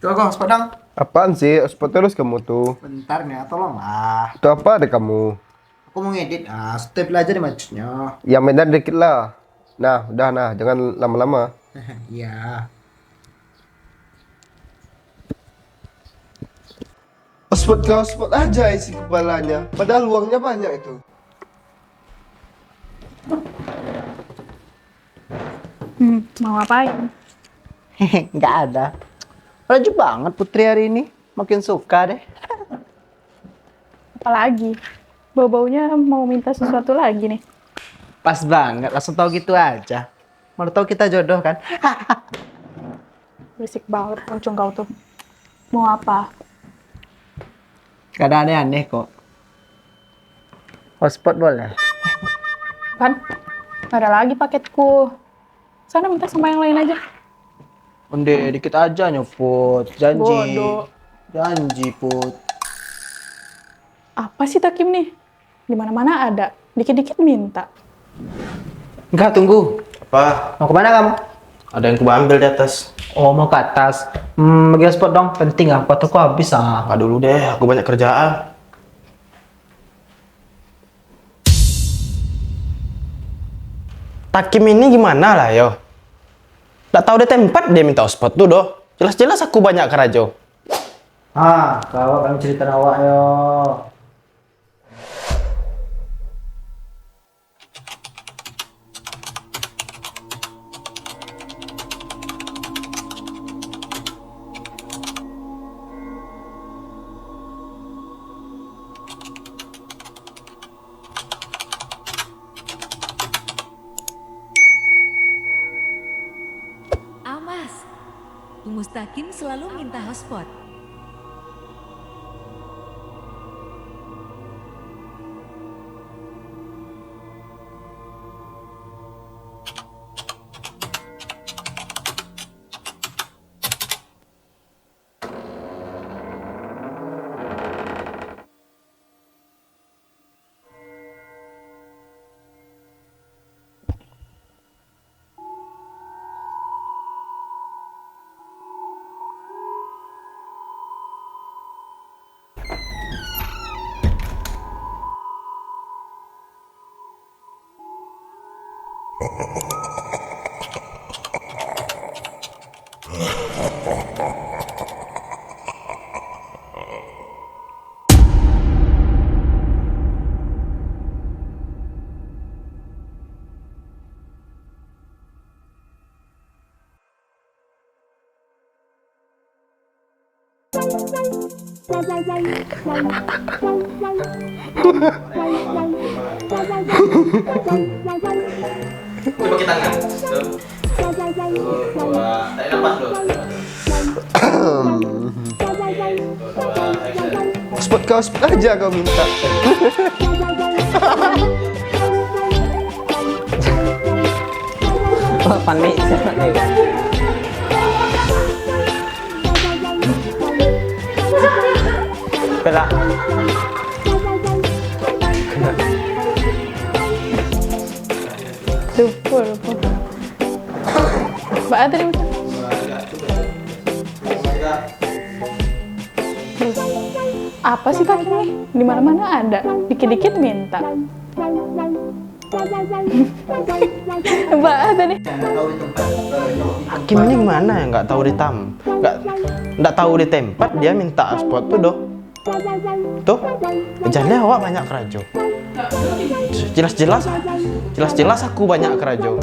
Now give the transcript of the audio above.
Tuh kok, Padang. Apaan sih? Spot terus kamu tuh. Bentar nih, tolonglah. Itu apa ada kamu? Aku mau ngedit. Step aja deh maksudnya. Yang benar dikit lah. Nah, udah nah, jangan lama-lama. Iya. Spot aja isi kepalanya. Padahal uangnya banyak itu. Mau ngapain? Nggak ada. Raju banget Putri hari ini. Makin suka deh. Apalagi? Bau-baunya mau minta sesuatu lagi nih. Pas banget, langsung tahu gitu aja. Mau tahu kita jodoh kan? Berisik banget loncong kau tuh. Mau apa? Gak ada aneh-aneh kok. Hotspot boleh? Kan? Gak ada lagi paketku. Sana minta sama yang lain aja. Onde, dikit aja nyopot. Janji. Bodoh. Janji, Put. Apa sih Takim nih? Di mana-mana ada. Dikit-dikit minta. Enggak, tunggu. Apa? Mau kemana kamu? Ada yang ku ambil di atas. Oh, mau ke atas. Bagi hotspot dong. Penting fotoku habis Nggak dulu deh, aku banyak kerjaan. Takim ini gimana lah yo? Nggak tahu di tempat dia minta hotspot tuh doh. Jelas-jelas aku banyak kerajo. Kau kami cerita awak yo. Awas, Bu Mustaqim selalu minta hotspot. Coba kita tangan. Tarik nafas dulu. Spot aja kau minta. Panik. Pelak. Lupa. Mbak tadi minta. Apa sih Takim nih? Di mana-mana ada. Dikit-dikit minta. Mbak tadi. Hakim ini gimana ya? Nggak tahu nggak tahu di tempat dia minta hotspot tuh doh. Tuh, jangan awak banyak kerajo. Jelas-jelas aku banyak kerajo.